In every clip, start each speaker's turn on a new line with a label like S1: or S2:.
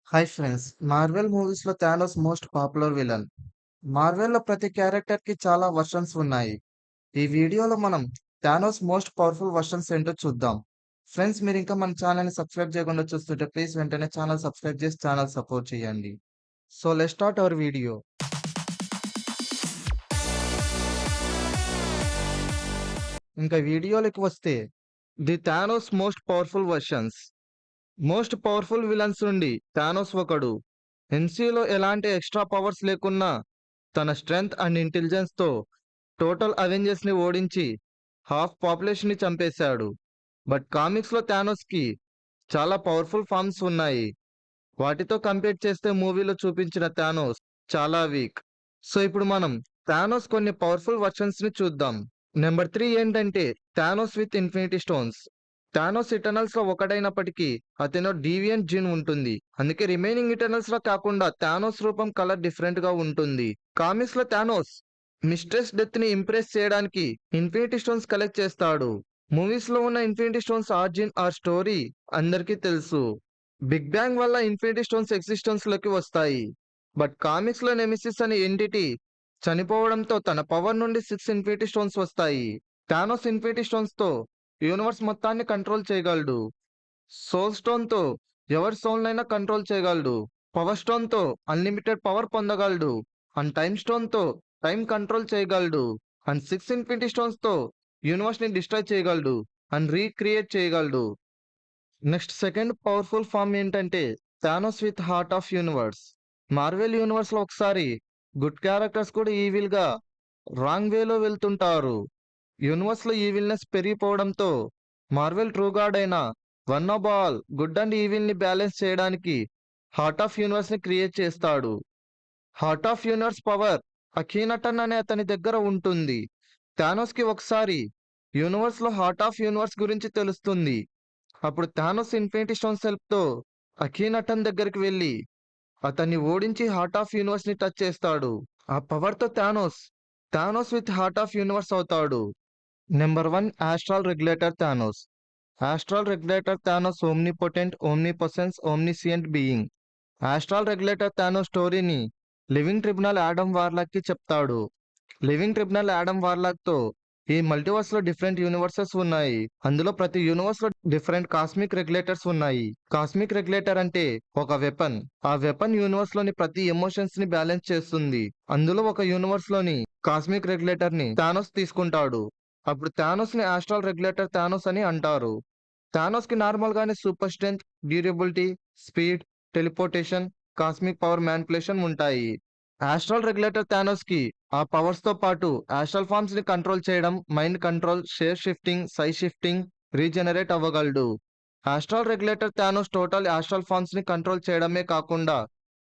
S1: Hi friends! Marvel మూవీస్‌లో Thanos most popular villain. మార్వెల్‌లో ప్రతి క్యారెక్టర్‌కి చాలా వెర్షన్స్ ఉన్నాయి. ఈ వీడియోలో మనం థానోస్ మోస్ట్ పవర్‌ఫుల్ వెర్షన్స్ ఏంటో చూద్దాం. ఫ్రెండ్స్ మీరింకా మన ఛానెల్‌ని సబ్స్క్రైబ్ చేయకుండా చూస్తుంటే ప్లీజ్ వెంటనే ఛానెల్ సబ్స్క్రైబ్ చేసి ఛానెల్ సపోర్ట్ చేయండి. So let's start our video. ఇంకా వీడియోలోకి వస్తే the Thanos most powerful versions. Most powerful villains నుండి థానోస్ ఒకడు. ఎన్‌సీయూలో ఎలాంటి ఎక్స్‌ట్రా పవర్స్ లేకున్నా తన స్ట్రెంగ్త్ అండ్ ఇంటెలిజెన్స్‌తో టోటల్ అవెంజర్స్‌ని ఓడించి హాఫ్ పాపులేషన్‌ని చంపేశాడు. బట్ కామిక్స్‌లో థానోస్‌కి చాలా పవర్‌ఫుల్ ఫార్మ్స్ ఉన్నాయి. వాటితో కంపేర్ చేస్తే మూవీలో చూపించిన థానోస్ చాలా వీక్. సో ఇప్పుడు మనం థానోస్ కొన్ని పవర్‌ఫుల్ వెర్షన్స్‌ని చూద్దాం. నెంబర్ 3 ఏంటంటే Thanos with infinity stones. Thanos ఇటర్నల్స్‌లో ఒకడైనప్పటికీ అతనిలో డీవియంట్ జీన్ ఉంటుంది. అందుకే రిమైనింగ్ ఇటర్నల్స్‌లో కాకుండా థానోస్ రూపం కలర్ డిఫరెంట్‌గా ఉంటుంది. కామిక్స్‌లో థానోస్ మిస్ట్రెస్ డెత్‌ని ఇంప్రెస్ చేయడానికి ఇన్ఫినిటీ స్టోన్స్ కలెక్ట్ చేస్తాడు. మూవీస్‌లో ఉన్న infinity stones origin or story అందరికీ తెలుసు. బిగ్ బ్యాంగ్ వల్ల ఇన్ఫినిటీ స్టోన్స్ ఎగ్జిస్టెన్స్‌లోకి వస్తాయి. బట్ కామిక్స్‌లో నెమెసిస్ అనే ఎంటిటీ చనిపోవడంతో తన పవర్ నుండి 6 ఇన్ఫినిటీ స్టోన్స్ వస్తాయి. థానోస్ ఇన్ఫినిటీ స్టోన్స్‌తో యూనివర్స్ మొత్తాన్ని కంట్రోల్ చేయగలడు. సోల్ స్టోన్‌తో ఎవరి సోల్‌నైనా కంట్రోల్ చేయగలడు. పవర్ స్టోన్‌తో అన్‌లిమిటెడ్ పవర్ పొందగలడు. అండ్ టైమ్ స్టోన్‌తో టైమ్ కంట్రోల్ చేయగలడు. అండ్ 6 ఇన్ఫినిటీ స్టోన్స్‌తో యూనివర్స్‌ని డిస్ట్రాయ్ చేయగలడు. అండ్ రీక్రియేట్ చేయగలడు. నెక్స్ట్ సెకండ్ పవర్‌ఫుల్ ఫార్మ్ ఏంటంటే Thanos with heart of universe. Marvel యూనివర్స్‌లో ఒకసారి గుడ్ క్యారెక్టర్స్ కూడా ఈవిల్‌గా రాంగ్ వేలో వెళ్తుంటారు. యూనివర్స్‌లో ఈవిల్‌నెస్ పెరిగిపోవడంతో మార్వెల్ ట్రూ గాడ్ అయిన one of all good and ఈవిల్‌ని బ్యాలెన్స్ చేయడానికి హార్ట్ ఆఫ్ యూనివర్స్‌ని క్రియేట్ చేస్తాడు. Heart of universe power Akhenaten అనే అతని దగ్గర ఉంటుంది. థానోస్‌కి ఒకసారి యూనివర్స్‌లో హార్ట్ ఆఫ్ యూనివర్స్ గురించి తెలుస్తుంది. అప్పుడు థానోస్ ఇన్ఫినిటీ స్టోన్స్ హెల్ప్‌తో అఖీనటన్ దగ్గరికి వెళ్లి అతన్ని ఓడించి హార్ట్ ఆఫ్ యూనివర్స్‌ని టచ్ చేస్తాడు. ఆ పవర్‌తో Thanos with heart of universe అవుతాడు. Number 1 astral regulator Thanos. Astral regulator Thanos omnipotent, omnipresence, omniscient being. Astral regulator Thanos స్టోరీని లివింగ్ ట్రిబ్యునల్ యాడమ్ వార్లాక్‌కి చెప్తాడు. లివింగ్ ట్రిబ్యునల్ యాడమ్ వార్లాక్‌తో ఈ మల్టీవర్స్‌లో డిఫరెంట్ యూనివర్సెస్ ఉన్నాయి. అందులో ప్రతి యూనివర్స్‌లో డిఫరెంట్ కాస్మిక్ రెగ్యులేటర్స్ ఉన్నాయి. కాస్మిక్ రెగ్యులేటర్ అంటే ఒక వెపన్. ఆ వెపన్ యూనివర్స్‌లోని ప్రతి ఎమోషన్స్‌ని బ్యాలెన్స్ చేస్తుంది. అందులో ఒక యూనివర్స్‌లోని కాస్మిక్ రెగ్యులేటర్‌ని థానోస్ తీసుకుంటాడు. అప్పుడు థానోస్‌ని ఆస్ట్రల్ రెగ్యులేటర్ థానోస్ అని అంటారు. థానోస్‌కి నార్మల్‌గానే super strength, durability, speed, teleportation, cosmic power manipulation ఉంటాయి. ఆస్ట్రల్ రెగ్యులేటర్ థానోస్‌కి ఆ పవర్స్‌తో పాటు ఆస్ట్రల్ ఫార్మ్స్‌ని కంట్రోల్ చేయడం, mind control, shape shifting, size shifting, regenerate అవ్వగలడు. Astral regulator Thanos total astral ఫార్మ్స్‌ని కంట్రోల్ చేయడమే కాకుండా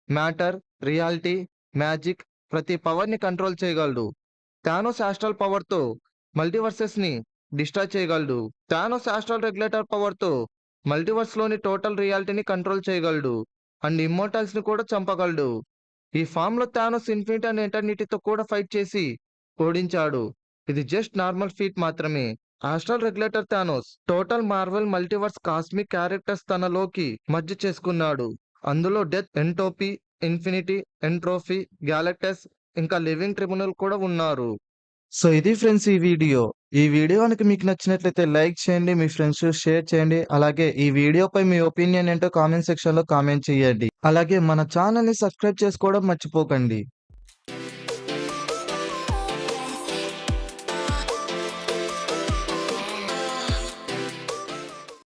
S1: మ్యాటర్, రియాలిటీ, మ్యాజిక్ ప్రతి పవర్‌ని కంట్రోల్ చేయగలడు. థానోస్ ఆస్ట్రల్ పవర్‌తో మల్టీవర్సెస్‌ని డిస్ట్రాయ్ చేయగలడు. థానోస్ ఆస్ట్రల్ రెగ్యులేటర్ పవర్‌తో మల్టీవర్స్‌లోని టోటల్ రియాలిటీని కంట్రోల్ చేయగలడు. అండ్ ఇమ్మోర్టల్స్‌ని కూడా చంపగలడు. ఈ ఫామ్‌లో థానోస్ ఇన్ఫినిటీ అండ్ ఎటర్నిటీతో కూడా ఫైట్ చేసి ఓడించాడు. ఇది జస్ట్ నార్మల్ ఫీట్ మాత్రమే. Astral regulator Thanos total Marvel multiverse cosmic characters తనలోకి మర్జ్ చేసుకున్నాడు. అందులో death, entropy, infinity, entropy, Galactus ఇంకా లివింగ్ ట్రిబ్యునల్ కూడా ఉన్నారు. సో ఇది ఫ్రెండ్స్ ఈ వీడియో. ఈ వీడియో గనుక మీకు నచ్చినట్లయితే లైక్ చేయండి, మీ ఫ్రెండ్స్ షేర్ చేయండి. అలాగే ఈ వీడియోపై మీ ఒపీనియన్ ఏంటో కామెంట్ సెక్షన్‌లో కామెంట్ చేయండి. అలాగే మన ఛానెల్‌ని సబ్స్క్రైబ్ చేసుకోవడం మర్చిపోకండి.